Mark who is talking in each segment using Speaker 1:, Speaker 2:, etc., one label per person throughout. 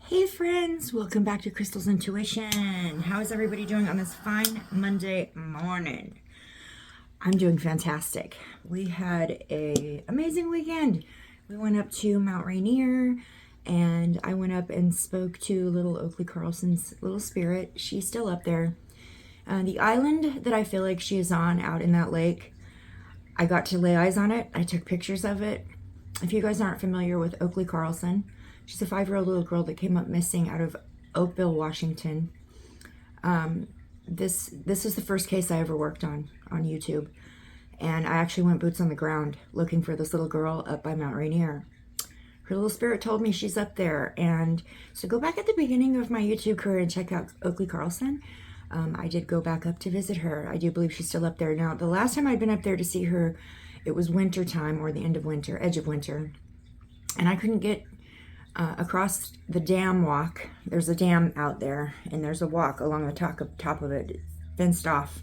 Speaker 1: Hey friends, welcome back to Crystal's Intuition. How is everybody doing on this fine Monday morning? I'm doing fantastic. We had an amazing weekend. We went up to Mount Rainier and I went up and spoke to little Oakley Carlson's little spirit. She's still up there. The island that I feel like she is on out in that lake, I got to lay eyes on it. I took pictures of it. If you guys aren't familiar with Oakley Carlson, she's a 5-year-old little girl that came up missing out of Oakville, Washington. This is the first case I ever worked on YouTube. And I actually went boots on the ground looking for this little girl up by Mount Rainier. Her little spirit told me she's up there. And so go back at the beginning of my YouTube career and check out Oakley Carlson. I did go back up to visit her. I do believe she's still up there. Now, the last time I'd been up there to see her, it was winter time or the end of winter, edge of winter. And I couldn't get across the dam walk. There's a dam out there, and there's a walk along the top of it, fenced off,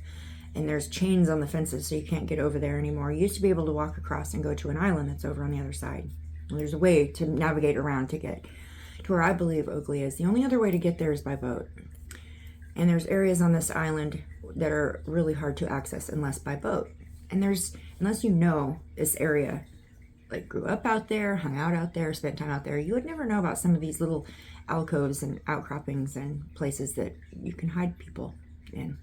Speaker 1: and there's chains on the fences, so you can't get over there anymore. You used to be able to walk across and go to an island that's over on the other side. And there's a way to navigate around to get to where I believe Oakley is. The only other way to get there is by boat. And there's areas on this island that are really hard to access unless by boat. And unless you know this area, like grew up out there, hung out there, spent time out there, you would never know about some of these little alcoves and outcroppings and places that you can hide people in.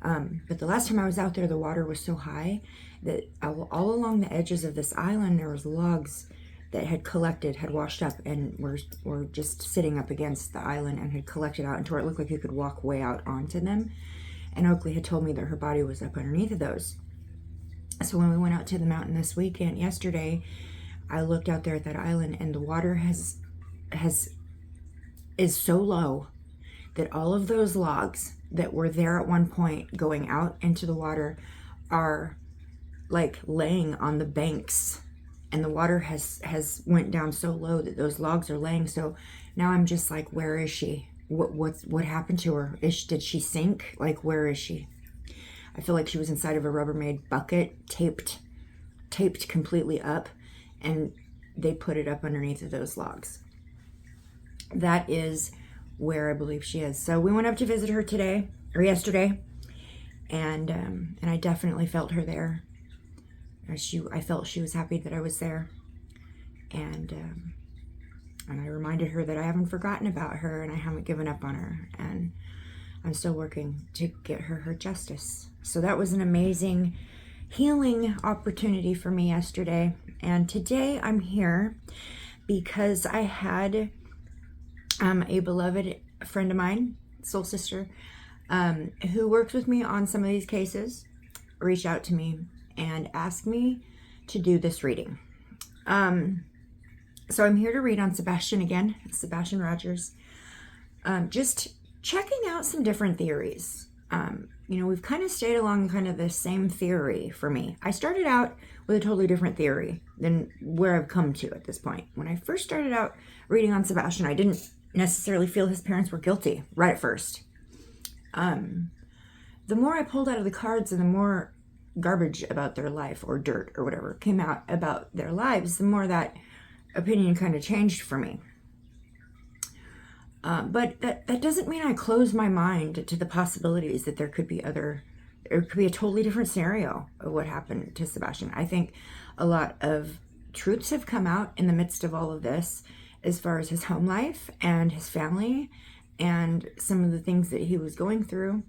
Speaker 1: But the last time I was out there, the water was so high that all along the edges of this island, there was logs that had washed up and were just sitting up against the island and had collected out into where it looked like you could walk way out onto them. And Oakley had told me that her body was up underneath of those. So when we went out to the mountain yesterday, I looked out there at that island, and the water is so low that all of those logs that were there at one point going out into the water are like laying on the banks, and the water has went down so low that those logs are laying. So now I'm just like, where is she? What happened to her? Did she sink? Like, where is she? I feel like she was inside of a Rubbermaid bucket, taped completely up, and they put it up underneath of those logs. That is where I believe she is. So we went up to visit her yesterday, and I definitely felt her there. I felt she was happy that I was there, and I reminded her that I haven't forgotten about her and I haven't given up on her, and I'm still working to get her justice. So that was an amazing healing opportunity for me yesterday. And today I'm here because I had a beloved friend of mine, soul sister, who works with me on some of these cases, reach out to me and ask me to do this reading. So I'm here to read on Sebastian Rogers. Just checking out some different theories. We've kind of stayed along kind of the same theory for me. I started out with a totally different theory than where I've come to at this point. When I first started out reading on Sebastian, I didn't necessarily feel his parents were guilty right at first. The more I pulled out of the cards and the more garbage about their life or dirt or whatever came out about their lives, the more that opinion kind of changed for me. But that doesn't mean I close my mind to the possibilities that there could be a totally different scenario of what happened to Sebastian. I think a lot of truths have come out in the midst of all of this as far as his home life and his family and some of the things that he was going through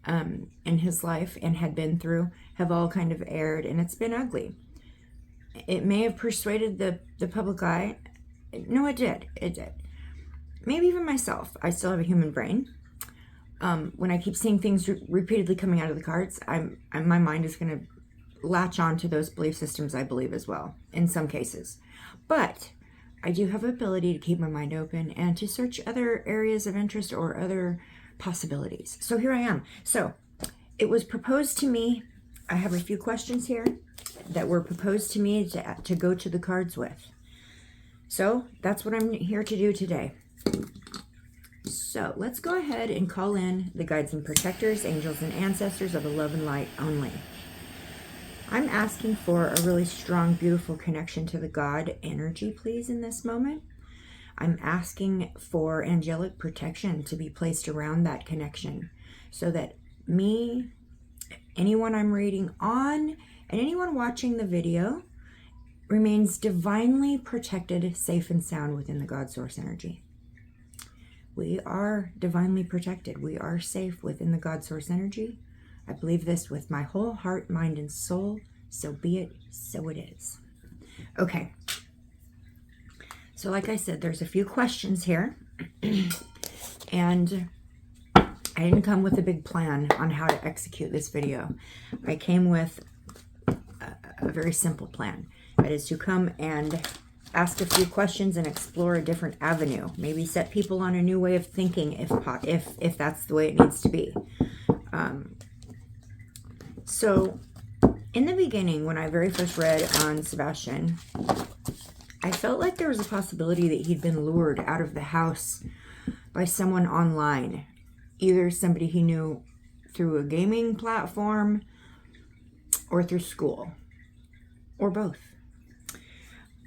Speaker 1: in his life and had been through have all kind of aired, and it's been ugly. It may have persuaded the public eye. No, it did. It did. Maybe even myself. I still have a human brain. When I keep seeing things repeatedly coming out of the cards, my mind is going to latch on to those belief systems, I believe, as well, in some cases. But I do have the ability to keep my mind open and to search other areas of interest or other possibilities. So here I am. So it was proposed to me. I have a few questions here that were proposed to me to go to the cards with. So that's what I'm here to do today. So let's go ahead and call in the guides and protectors, angels and ancestors of the love and light only. I'm asking for a really strong, beautiful connection to the God energy, please, in this moment. I'm asking for angelic protection to be placed around that connection so that me, anyone I'm reading on, and anyone watching the video remains divinely protected, safe, and sound within the God Source energy. We are divinely protected. We are safe within the God Source energy. I believe this with my whole heart, mind, and soul. So be it, so it is. Okay. So like I said, there's a few questions here. And I didn't come with a big plan on how to execute this video. I came with a very simple plan. That is to come and ask a few questions and explore a different avenue. Maybe set people on a new way of thinking if that's the way it needs to be. So in the beginning, when I very first read on Sebastian, I felt like there was a possibility that he'd been lured out of the house by someone online. Either somebody he knew through a gaming platform or through school, or both.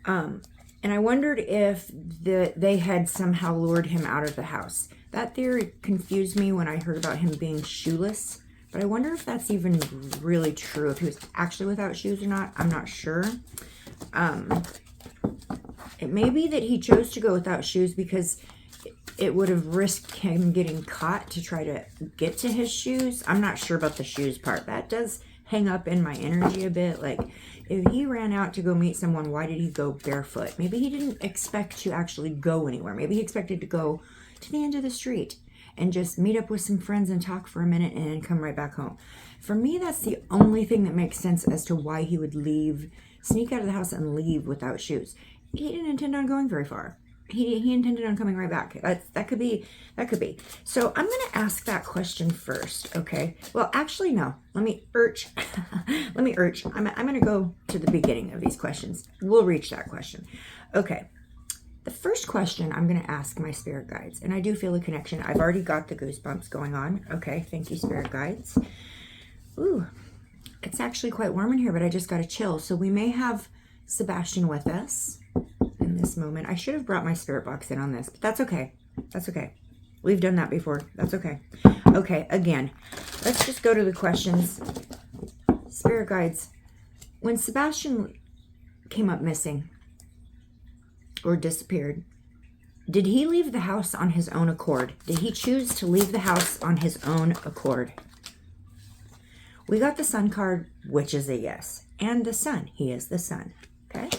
Speaker 1: And I wondered if they had somehow lured him out of the house. That theory confused me when I heard about him being shoeless, but I wonder if that's even really true, if he was actually without shoes or not. I'm not sure. It may be that he chose to go without shoes because it would have risked him getting caught to try to get to his shoes. I'm not sure about the shoes part. That does hang up in my energy a bit. Like, if he ran out to go meet someone, why did he go barefoot? Maybe he didn't expect to actually go anywhere. Maybe he expected to go to the end of the street and just meet up with some friends and talk for a minute and then come right back home. For me, that's the only thing that makes sense as to why he would sneak out of the house and leave without shoes. He didn't intend on going very far. He intended on coming right back. That could be. So I'm going to ask that question first, okay? Well, actually, no. Let me urge. I'm going to go to the beginning of these questions. We'll reach that question. Okay. The first question I'm going to ask my spirit guides, and I do feel a connection. I've already got the goosebumps going on. Okay, thank you, spirit guides. Ooh, it's actually quite warm in here, but I just got a chill. So we may have Sebastian with us in this moment. I should have brought my spirit box in on this, but that's okay. That's okay. We've done that before. That's okay. Okay, again, let's just go to the questions. Spirit guides, when Sebastian came up missing or disappeared, did he leave the house on his own accord? Did he choose to leave the house on his own accord? We got the sun card, which is a yes. And the sun. He is the sun. Okay?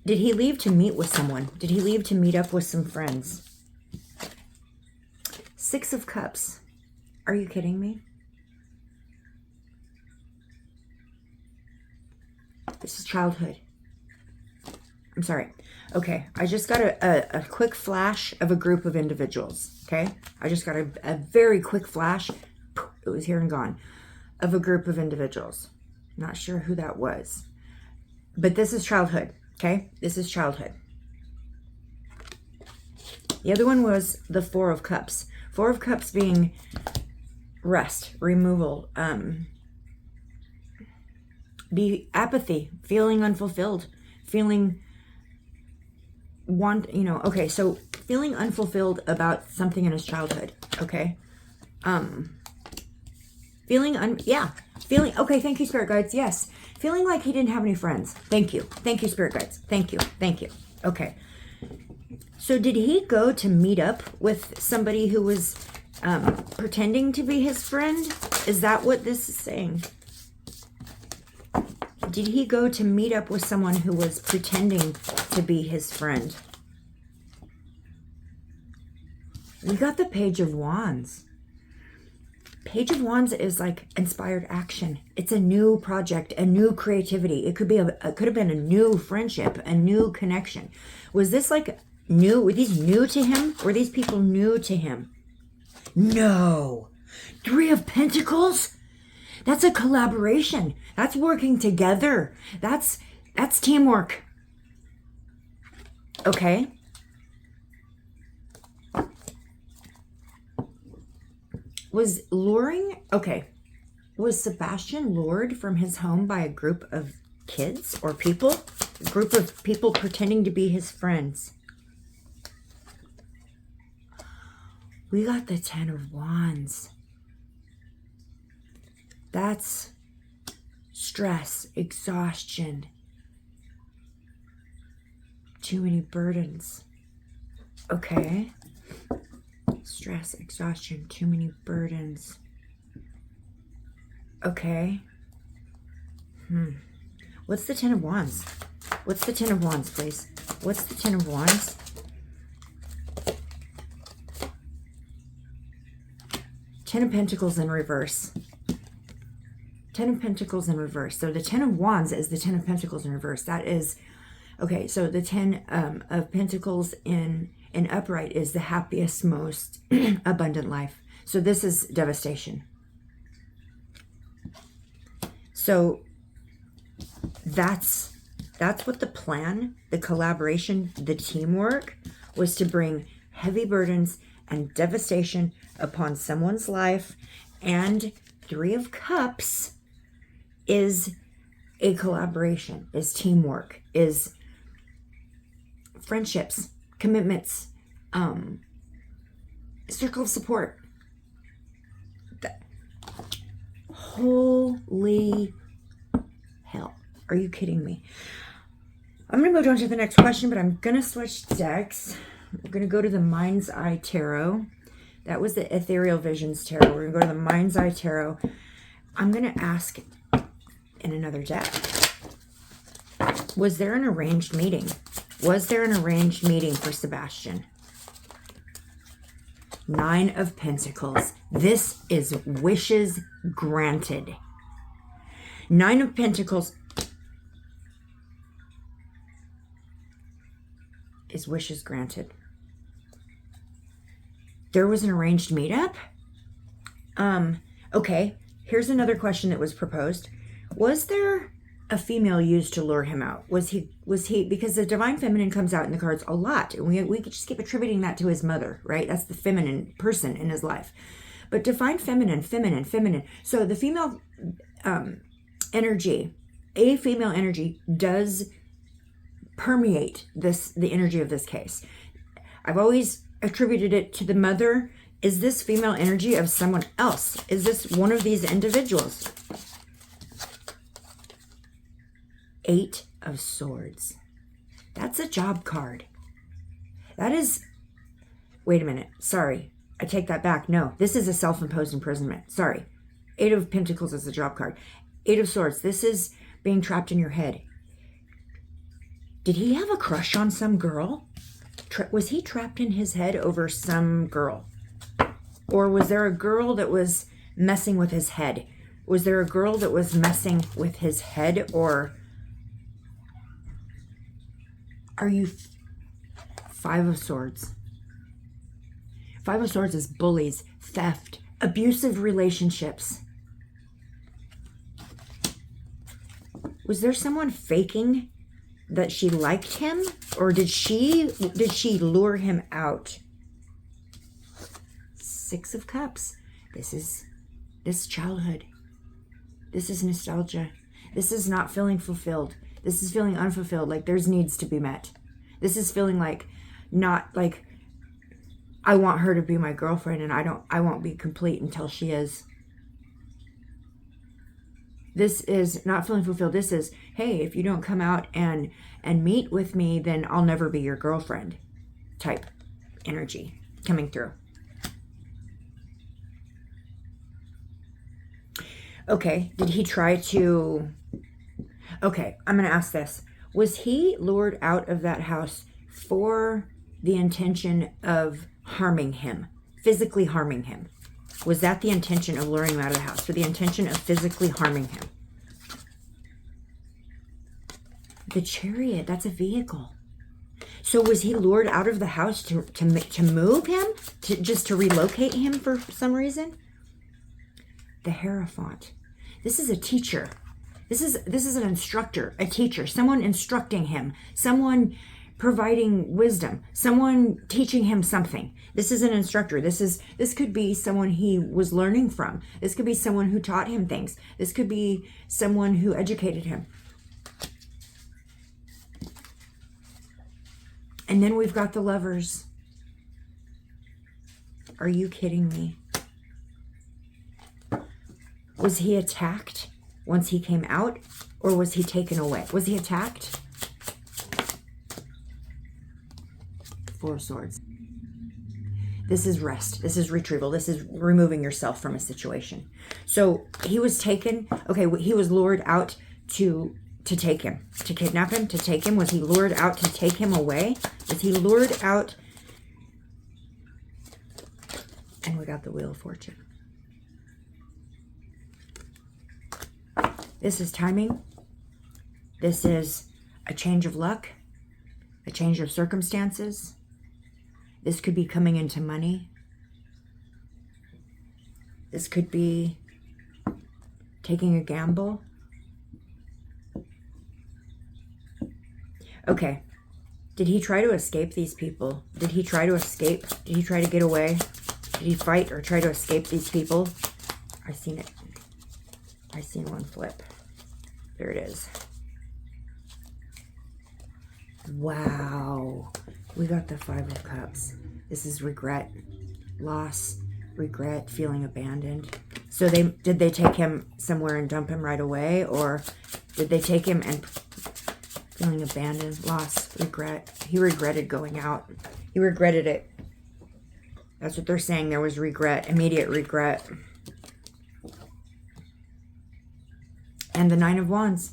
Speaker 1: Did he leave to meet with someone? Did he leave to meet up with some friends? 6 of Cups. Are you kidding me? This is childhood. I'm sorry. Okay, I just got a quick flash of a group of individuals, okay? I just got a very quick flash. It was here and gone. Of a group of individuals. Not sure who that was. But this is childhood, okay? This is childhood. The other one was the 4 of Cups. 4 of Cups being rest, removal, be apathy, feeling unfulfilled, feeling okay, so feeling unfulfilled about something in his childhood, okay? Okay, thank you, spirit guides, yes. Feeling like he didn't have any friends. Thank you, spirit guides, thank you. Okay, so did he go to meet up with somebody who was pretending to be his friend? Is that what this is saying? Did he go to meet up with someone who was pretending to be his friend? We got the Page of Wands. Page of Wands is like inspired action. It's a new project, a new creativity. It could have been a new friendship, a new connection. Was this like new? Were these new to him? Were these people new to him? No. 3 of Pentacles? That's a collaboration. That's working together. That's teamwork. Okay. Was Sebastian lured from his home by a group of kids or people, a group of people pretending to be his friends. We got the 10 of Wands. That's stress, exhaustion, too many burdens. Okay. Stress, exhaustion, too many burdens. Okay. What's the 10 of Wands? What's the 10 of Wands, please? What's the 10 of Wands? Ten of Pentacles in reverse. 10 of Pentacles in reverse. So the 10 of Wands is the 10 of Pentacles in reverse. That is, okay, so the 10 of Pentacles in upright is the happiest, most abundant life. So this is devastation. So that's what the plan, the collaboration, the teamwork was, to bring heavy burdens and devastation upon someone's life. And 3 of Cups is a collaboration, is teamwork, is friendships, commitments, circle of support. Holy hell. Are you kidding me? I'm going to move on to the next question, but I'm going to switch decks. We're going to go to the Mind's Eye Tarot. That was the Ethereal Visions Tarot. We're going to go to the Mind's Eye Tarot. I'm going to ask in another deck. Was there an arranged meeting? Was there an arranged meeting for Sebastian? 9 of Pentacles. This is wishes granted. 9 of Pentacles is wishes granted. There was an arranged meetup? Okay, here's another question that was proposed. Was there a female used to lure him out? Was he, because the Divine Feminine comes out in the cards a lot, and we could just keep attributing that to his mother, right? That's the feminine person in his life. But Divine Feminine. So the female energy, a female energy, does permeate the energy of this case. I've always attributed it to the mother. Is this female energy of someone else? Is this one of these individuals? 8 of Swords. That's a job card. That is, wait a minute. Sorry. I take that back. No, this is a self-imposed imprisonment. Sorry. 8 of Pentacles is a job card. 8 of Swords. This is being trapped in your head. Did he have a crush on some girl? Was he trapped in his head over some girl? Or was there a girl that was messing with his head? Was there a girl that was messing with his head? Or are you 5 of Swords? 5 of Swords is bullies, theft, abusive relationships. Was there someone faking that she liked him, or did she lure him out? 6 of Cups. This childhood. This is nostalgia. This is not feeling fulfilled. This is feeling unfulfilled, like there's needs to be met. This is feeling like, not like, I want her to be my girlfriend and I won't be complete until she is. This is not feeling fulfilled. This is, hey, if you don't come out and meet with me, then I'll never be your girlfriend type energy coming through. Okay, did he try to... Okay, I'm going to ask this. Was he lured out of that house for the intention of harming him, physically harming him? Was that the intention of luring him out of the house, for the intention of physically harming him? The Chariot, that's a vehicle. So was he lured out of the house to move him, just to relocate him for some reason? The Hierophant. This is a teacher. This is an instructor, a teacher, someone instructing him, someone providing wisdom, someone teaching him something. This is an instructor. This could be someone he was learning from. This could be someone who taught him things. This could be someone who educated him. And then we've got the Lovers. Are you kidding me? Was he attacked once he came out, or was he taken away? Was he attacked? Four of Swords. This is rest. This is retrieval. This is removing yourself from a situation. So he was taken. Okay, he was lured out to take him, to kidnap him, to take him. Was he lured out to take him away? Was he lured out? And we got the Wheel of Fortune. This is timing. This is a change of luck, a change of circumstances. This could be coming into money. This could be taking a gamble. Okay. Did he try to escape these people? Did he try to escape? Did he try to get away? Did he fight or try to escape these people? I seen it. I seen one flip. There it is. Wow. We got the Five of Cups. This is regret, loss, regret, feeling abandoned. So did they take him somewhere and dump him right away? Or did they take him and feeling abandoned, loss, regret? He regretted going out. He regretted it. That's what they're saying. There was regret, immediate regret. And the Nine of Wands.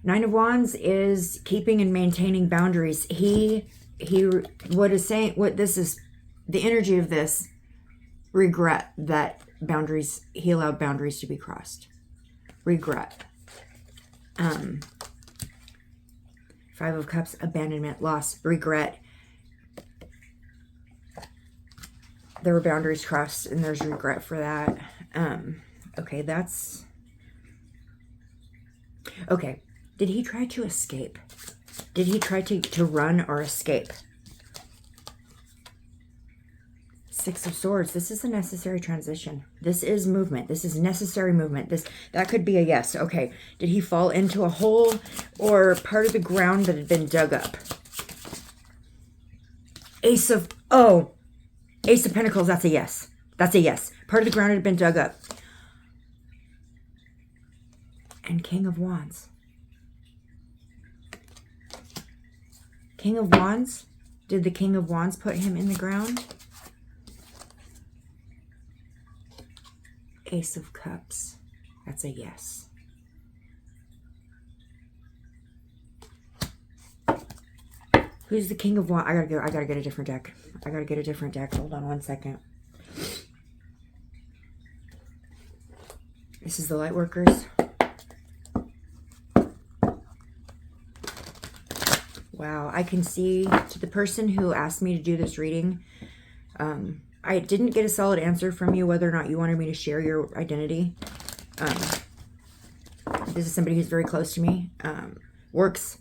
Speaker 1: Nine of Wands is keeping and maintaining boundaries. What this is, the energy of this, regret that boundaries, he allowed boundaries to be crossed. Regret. Five of Cups, abandonment, loss, regret. There were boundaries crossed and there's regret for that. Okay, that's... Okay, did he try to escape? Did he try to run or escape? Six of Swords. This is a necessary transition. This is movement. This is necessary movement. That could be a yes. Okay. Did he fall into a hole or part of the ground that had been dug up? Ace of Pentacles. That's a yes. That's a yes. Part of the ground had been dug up. And King of Wands. King of Wands. Did the King of Wands put him in the ground? Ace of Cups. That's a yes. Who's the King of Wands? I gotta get a different deck. I gotta get a different deck. Hold on one second. This is the Lightworkers. Wow, I can see to the person who asked me to do this reading, I didn't get a solid answer from you whether or not you wanted me to share your identity. This is somebody who's very close to me, works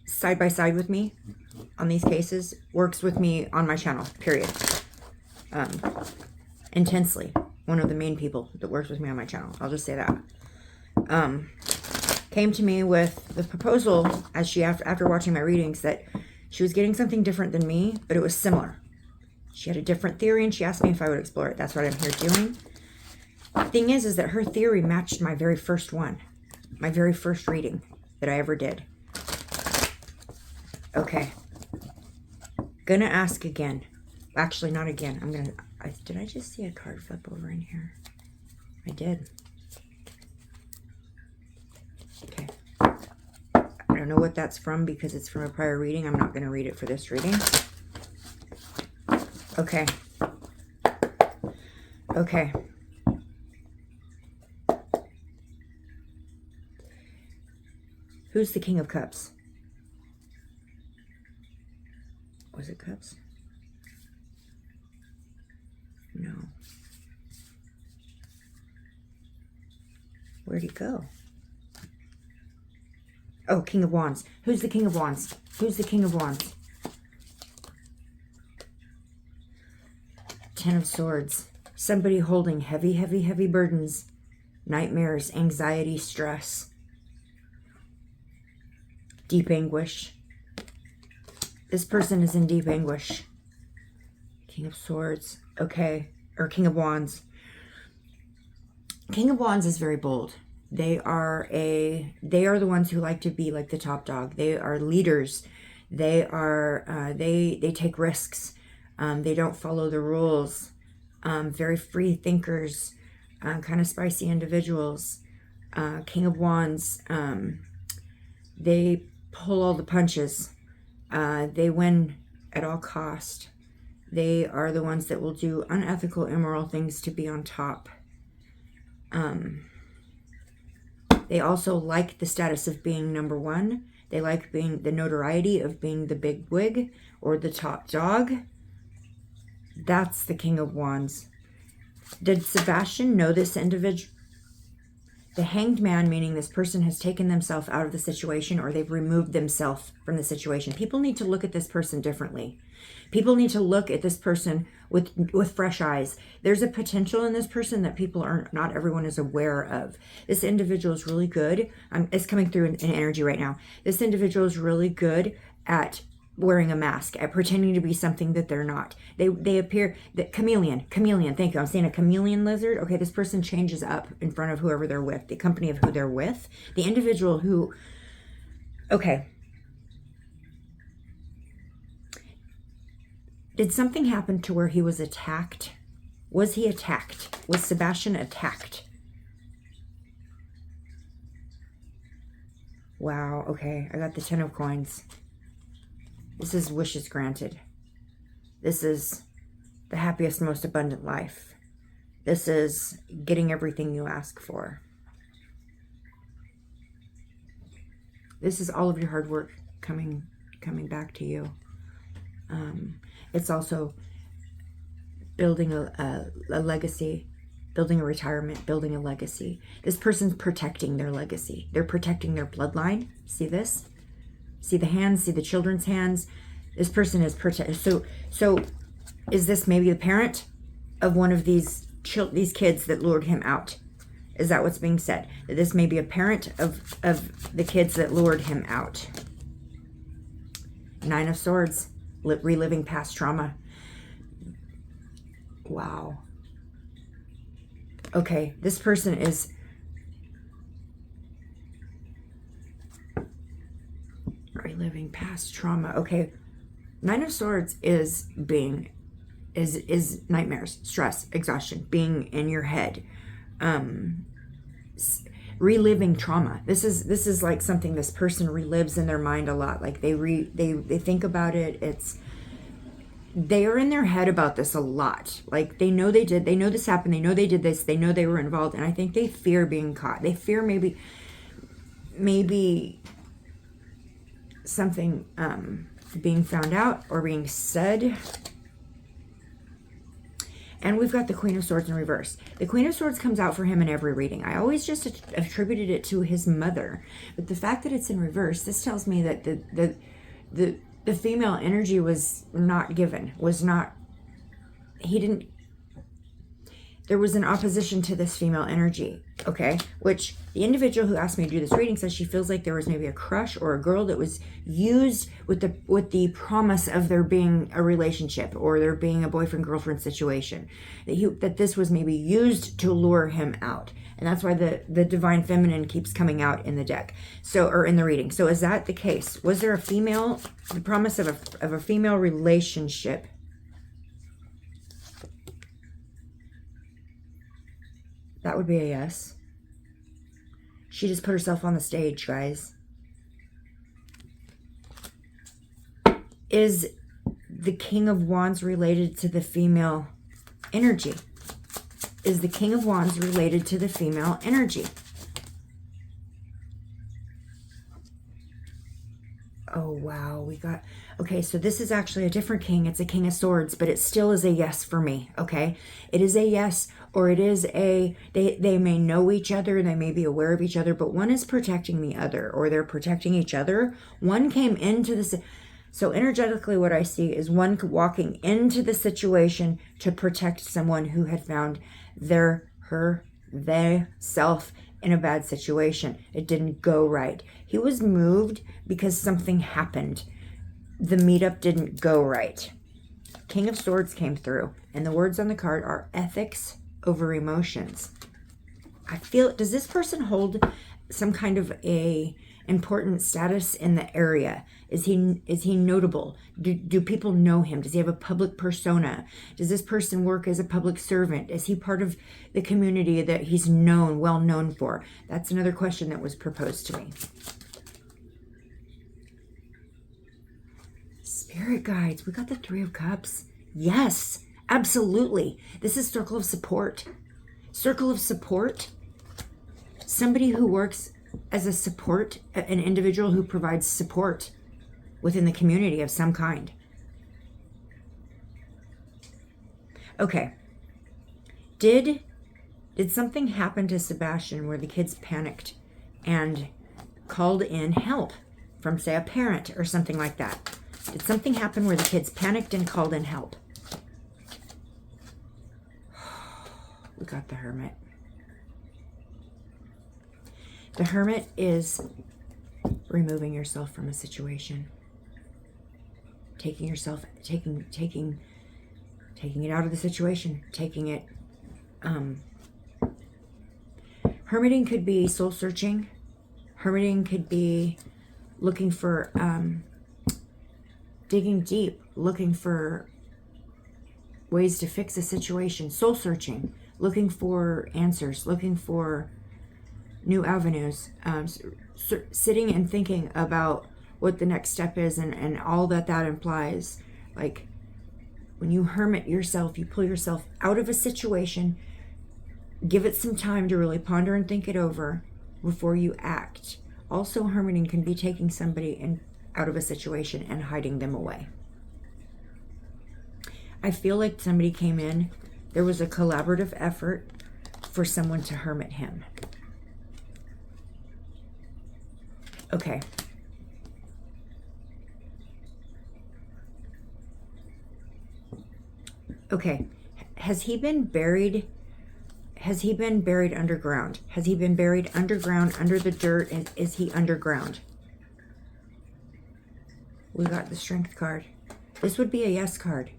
Speaker 1: side by side with me on these cases, works with me on my channel, period. Intensely. One of the main people that works with me on my channel. I'll just say that. Came to me with the proposal as after watching my readings that she was getting something different than me, but it was similar. She had a different theory and she asked me if I would explore it. That's what I'm here doing. The thing is that her theory matched my very first one. My very first reading that I ever did. Okay. Gonna ask again. Actually, not again. Did I just see a card flip over in here? I did. Okay. I don't know what that's from because it's from a prior reading. I'm not going to read it for this reading. Okay. Okay. Who's the King of Cups? Was it Cups? No. Where'd he go? Oh, King of Wands. Who's the King of Wands? Who's the King of Wands? Ten of Swords. Somebody holding heavy, heavy, heavy burdens. Nightmares, anxiety, stress. Deep anguish. This person is in deep anguish. King of Swords. Okay. Or King of Wands. King of Wands is very bold. They are the ones who like to be like the top dog. They are leaders. They are, they take risks. They don't follow the rules. Very free thinkers, kind of spicy individuals. King of Wands, they pull all the punches. They win at all cost. They are the ones that will do unethical, immoral things to be on top. They also like the status of being number one. They like being the notoriety of being the big wig or the top dog. That's the King of Wands. Did Sebastian know this individual? The Hanged Man, meaning this person has taken themselves out of the situation or they've removed themselves from the situation. People need to look at this person differently. People need to look at this person with fresh eyes. There's a potential in this person that not everyone is aware of. This individual is really good. It's coming through in energy right now. This individual is really good at wearing a mask, at pretending to be something that they're not. They appear, that chameleon, thank you. I'm saying a chameleon lizard. Okay, this person changes up in front of whoever they're with, the company of who they're with. The individual who, okay. Did something happen to where he was attacked? Was he attacked? Was Sebastian attacked? Wow, okay, I got the 10 of coins. This is wishes granted. This is the happiest, most abundant life. This is getting everything you ask for. This is all of your hard work coming back to you. It's also building a legacy, building a retirement, building a legacy. This person's protecting their legacy. They're protecting their bloodline. See this? See the hands, see the children's hands. This person is protected. So is this maybe the parent of one of these kids that lured him out? Is that what's being said? That this may be a parent of the kids that lured him out. 9 of Swords, reliving past trauma. Wow. Okay, this person is reliving past trauma. Okay, 9 of Swords is nightmares, stress, exhaustion, being in your head, reliving trauma. This is like something this person relives in their mind a lot. Like they think about it. They are in their head about this a lot. Like they know this happened. They know they did this. They know they were involved, and I think they fear being caught. They fear maybe something being found out or being said. And we've got the Queen of Swords in reverse. The Queen of Swords comes out for him in every reading. I always just attributed it to his mother, but the fact that it's in reverse, this tells me that the female energy was not given, there was an opposition to this female energy, okay? Which the individual who asked me to do this reading says she feels like there was maybe a crush or a girl that was used with the promise of there being a relationship or there being a boyfriend-girlfriend situation. That this was maybe used to lure him out. And that's why the divine feminine keeps coming out in the deck. Or in the reading. So is that the case? Was there the promise of a female relationship? That would be a yes. She just put herself on the stage, guys. Is the King of Wands related to the female energy? Is the King of Wands related to the female energy? Oh, wow. We got... Okay, so this is actually a different king. It's a King of Swords, but it still is a yes for me, okay? It is a yes, or it is a... They may know each other, they may be aware of each other, but one is protecting the other, or they're protecting each other. One came into this... So energetically, what I see is one walking into the situation to protect someone who had found their self in a bad situation. It didn't go right. He was moved because something happened. the meetup didn't go right. King of Swords came through, and the words on the card are ethics over emotions. I feel, does this person hold some kind of a important status in the area? Is he notable? Do people know him? Does he have a public persona? Does this person work as a public servant? Is he part of the community that he's well known for? That's another question that was proposed to me. Spirit guides, we got the Three of Cups. Yes, absolutely. This is circle of support. Circle of support. Somebody who works as a support, an individual who provides support within the community of some kind. Okay. Did something happen to Sebastian where the kids panicked and called in help from, say, a parent or something like that? Did something happen where the kids panicked and called in help? We got the Hermit. The Hermit is removing yourself from a situation. Taking it out of the situation. Taking it, hermiting could be soul searching. Hermiting could be looking for, digging deep, looking for ways to fix a situation. Soul searching, looking for answers, looking for new avenues, sitting and thinking about what the next step is and all that implies. Like when you hermit yourself, you pull yourself out of a situation, give it some time to really ponder and think it over before you act. Also, hermiting can be taking somebody out of a situation and hiding them away. I feel like somebody came in, there was a collaborative effort for someone to hermit him. Okay. Okay. Has he been buried? Has he been buried underground? Has he been buried underground, under the dirt? And is he underground? We got the Strength card. This would be a yes card.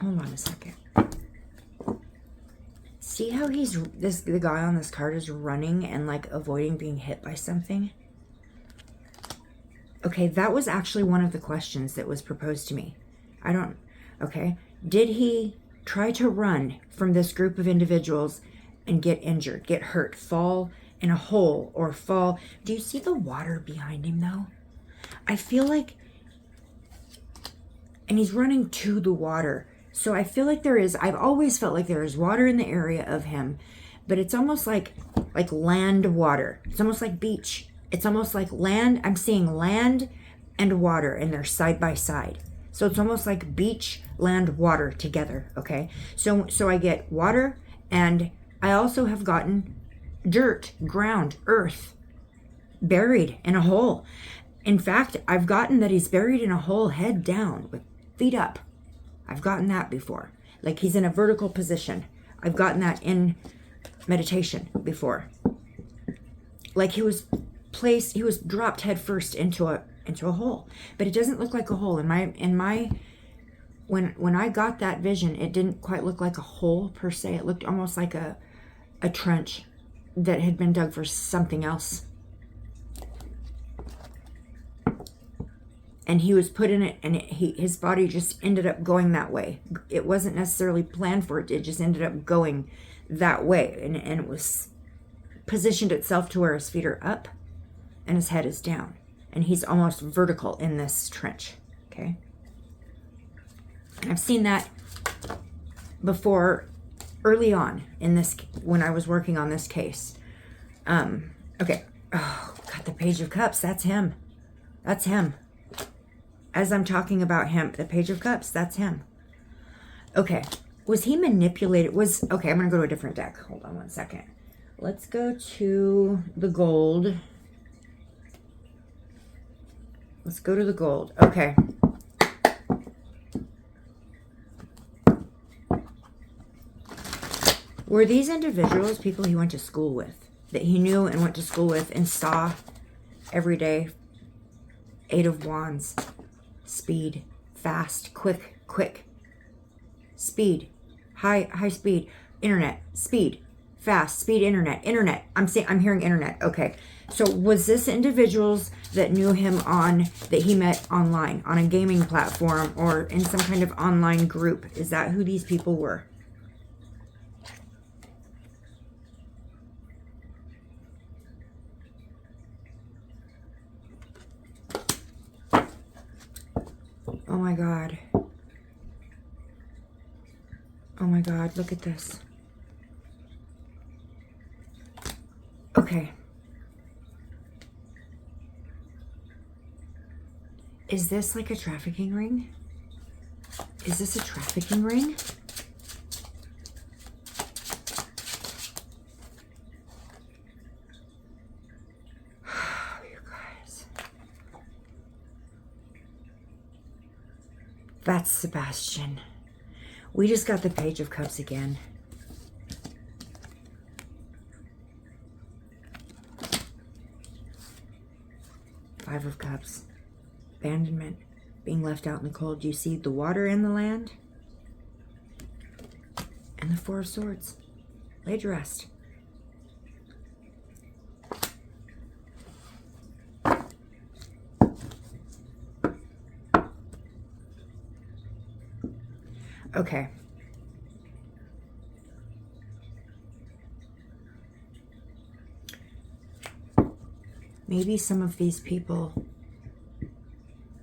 Speaker 1: Hold on a second. See how the guy on this card is running and like avoiding being hit by something? Okay, that was actually one of the questions that was proposed to me. Okay. Did he try to run from this group of individuals and get injured, get hurt, fall in a hole or fall? Do you see the water behind him though? I feel like, and he's running to the water. So I feel like I've always felt like there is water in the area of him, but it's almost like land water. It's almost like beach. It's almost like land. I'm seeing land and water and they're side by side. So it's almost like beach, land, water together. Okay. So I get water, and I also have gotten dirt, ground, earth, buried in a hole. In fact, I've gotten that he's buried in a hole, head down with feet up. I've gotten that before. Like he's in a vertical position. I've gotten that in meditation before. Like he was dropped head first into a hole. But it doesn't look like a hole. When I got that vision, it didn't quite look like a hole per se. It looked almost like a trench that had been dug for something else. And he was put in it, and his body just ended up going that way. It wasn't necessarily planned for it. It just ended up going that way. And it was positioned itself to where his feet are up and his head is down. And he's almost vertical in this trench. Okay. And I've seen that before early on in this, when I was working on this case. Okay. Oh, got the Page of Cups. That's him. That's him. As I'm talking about him, the Page of Cups, that's him. Okay. Was he manipulated? Okay, I'm going to go to a different deck. Hold on one second. Let's go to the gold. Let's go to the gold. Okay. Were these individuals people he went to school with? That he knew and went to school with and saw every day. 8 of Wands. Speed. Fast. Quick. Quick. Speed. High speed. Internet. Speed. Fast. Speed. Internet. Internet. I'm hearing internet. Okay. So was this individuals that knew him that he met online, on a gaming platform or in some kind of online group? Is that who these people were? Oh my God. Oh my God, look at this. Okay. Is this like a trafficking ring? Is this a trafficking ring? You guys. That's Sebastian. We just got the Page of Cups again. Five of Cups. Abandonment. Being left out in the cold. You see the water and the land. And the Four of Swords. Laid to rest. Okay. Maybe some of these people,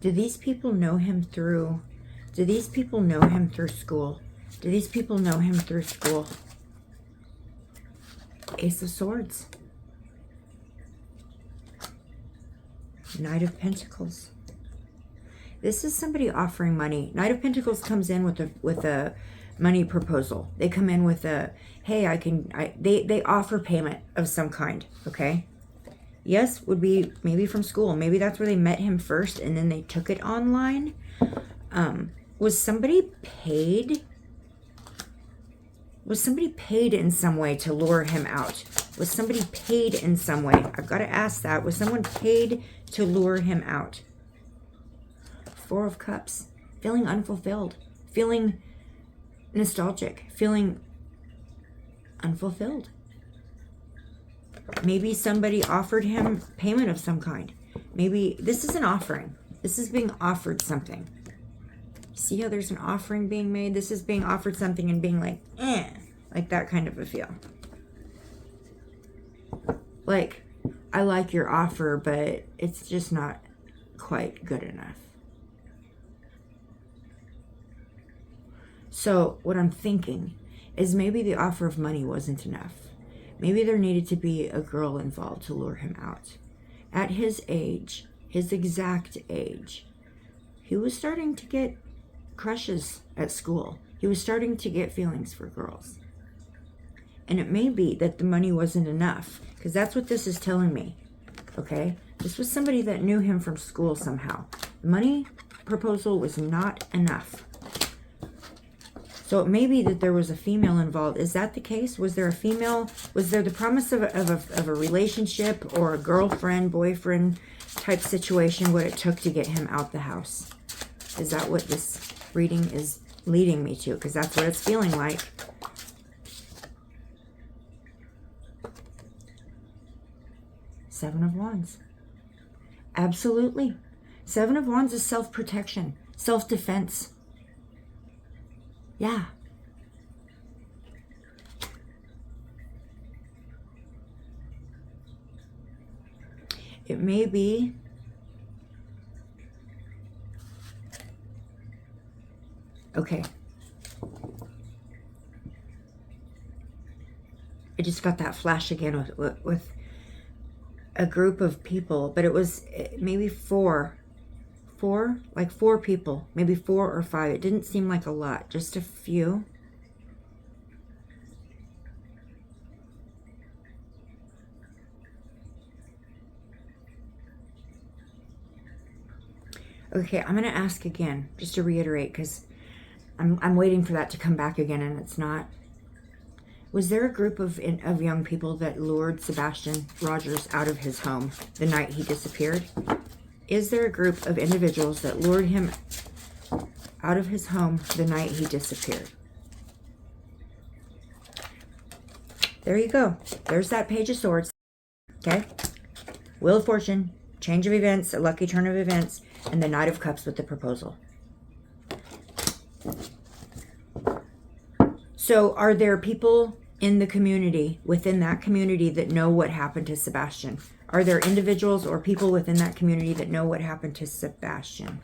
Speaker 1: do these people know him through school? Do these people know him through school? Ace of Swords. Knight of Pentacles. This is somebody offering money. Knight of Pentacles comes in with a money proposal. They come in with a, hey, they offer payment of some kind, okay? Yes, would be maybe from school. Maybe that's where they met him first and then they took it online. Was somebody paid? Was somebody paid in some way to lure him out? Was somebody paid in some way? I've got to ask that. Was someone paid to lure him out? Four of Cups. Feeling unfulfilled. Feeling nostalgic. Feeling unfulfilled. Maybe somebody offered him payment of some kind. Maybe this is an offering. This is being offered something. See how there's an offering being made? This is being offered something and being like, like that kind of a feel. Like, I like your offer, but it's just not quite good enough. So what I'm thinking is maybe the offer of money wasn't enough. Maybe there needed to be a girl involved to lure him out. At his age, his exact age, he was starting to get crushes at school. He was starting to get feelings for girls. And it may be that the money wasn't enough, because that's what this is telling me, okay? This was somebody that knew him from school somehow. The money proposal was not enough. So it may be that there was a female involved. Is that the case? Was there a female? Was there the promise of a relationship or a girlfriend, boyfriend type situation, what it took to get him out the house? Is that what this reading is leading me to? Because that's what it's feeling like. Seven of Wands. Absolutely. Seven of Wands is self-protection, self-defense. Yeah. It may be okay. I just got that flash again with a group of people, but it was maybe four, like four people, maybe 4 or 5. It didn't seem like a lot, just a few. Okay, I'm going to ask again, just to reiterate, because I'm waiting for that to come back again, and it's not. Was there a group of young people that lured Sebastian Rogers out of his home the night he disappeared? Is there a group of individuals that lured him out of his home the night he disappeared? There you go. There's that Page of Swords. Okay? Wheel of Fortune, change of events, a lucky turn of events, and the Knight of Cups with the proposal. So are there people in the community, within that community, that know what happened to Sebastian? Are there individuals or people within that community that know what happened to Sebastian?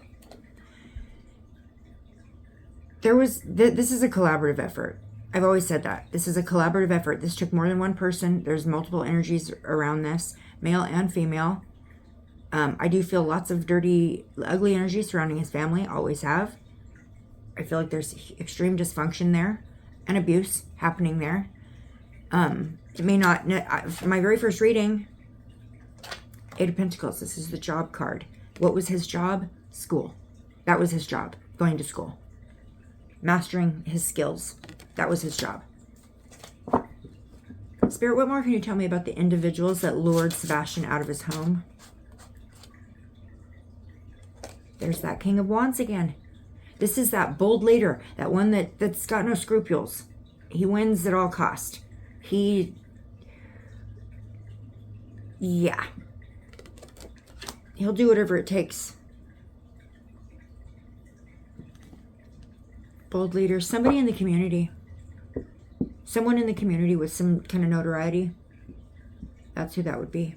Speaker 1: This is a collaborative effort. I've always said that. This is a collaborative effort. This took more than one person. There's multiple energies around this, male and female. I do feel lots of dirty, ugly energy surrounding his family. Always have. I feel like there's extreme dysfunction there and abuse happening there. It may not... My very first reading, Eight of Pentacles. This is the job card. What was his job? School. That was his job. Going to school. Mastering his skills. That was his job. Spirit, what more can you tell me about the individuals that lured Sebastian out of his home? There's that King of Wands again. This is that bold leader. That one that's got no scruples. He wins at all cost. Yeah. He'll do whatever it takes. Bold leader. Somebody in the community. Someone in the community with some kind of notoriety. That's who that would be.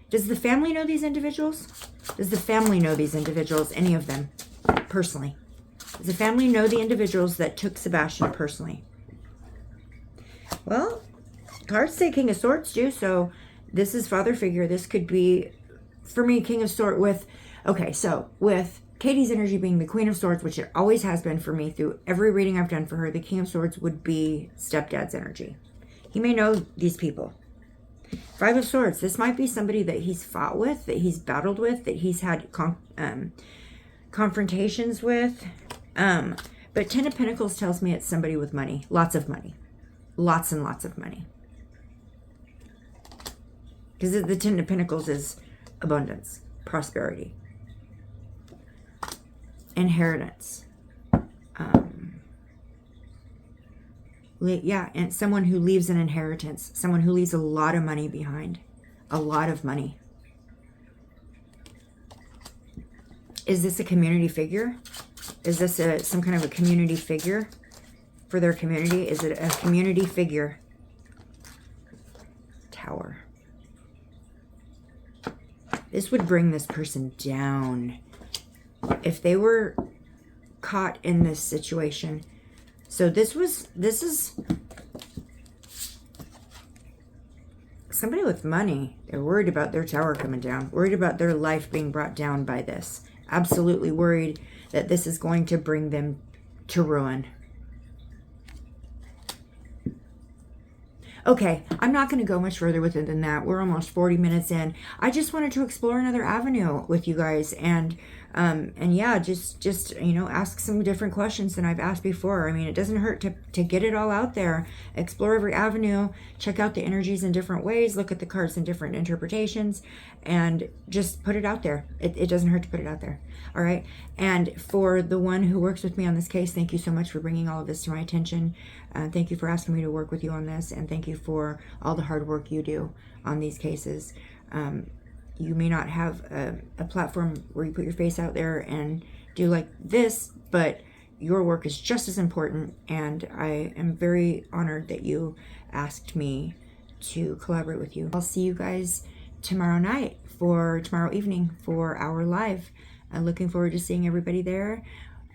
Speaker 1: Does the family know these individuals? Does the family know these individuals? Any of them? Personally? Does the family know the individuals that took Sebastian personally? Well, cards say King of Swords too, so this is father figure. This could be, for me, King of Swords with... Okay, so with Katie's energy being the Queen of Swords, which it always has been for me through every reading I've done for her, the King of Swords would be stepdad's energy. He may know these people. Five of Swords. This might be somebody that he's fought with, that he's battled with, that he's had confrontations with. But Ten of Pentacles tells me it's somebody with money. Lots of money. Lots and lots of money. Because the Ten of Pentacles is abundance, prosperity, inheritance. Yeah, and someone who leaves an inheritance. Someone who leaves a lot of money behind. A lot of money. Is this a community figure? Is this some kind of a community figure for their community? Is it a community figure? Tower. This would bring this person down. If they were caught in this situation... So this is somebody with money. They're worried about their tower coming down. Worried about their life being brought down by this. Absolutely worried that this is going to bring them to ruin. Okay, I'm not going to go much further with it than that. We're almost 40 minutes in. I just wanted to explore another avenue with you guys, and yeah, just you know, ask some different questions than I've asked before. I mean, it doesn't hurt to get it all out there. Explore every avenue, check out the energies in different ways, look at the cards in different interpretations, and just put it out there. It doesn't hurt to put it out there. All right. And for the one who works with me on this case, thank you so much for bringing all of this to my attention. Thank you for asking me to work with you on this, and thank you for all the hard work you do on these cases. You may not have a platform where you put your face out there and do like this, but your work is just as important, and I am very honored that you asked me to collaborate with you. I'll see you guys tomorrow evening for our live. Looking forward to seeing everybody there.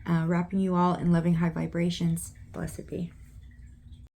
Speaker 1: Wrapping you all in loving high vibrations. Blessed be.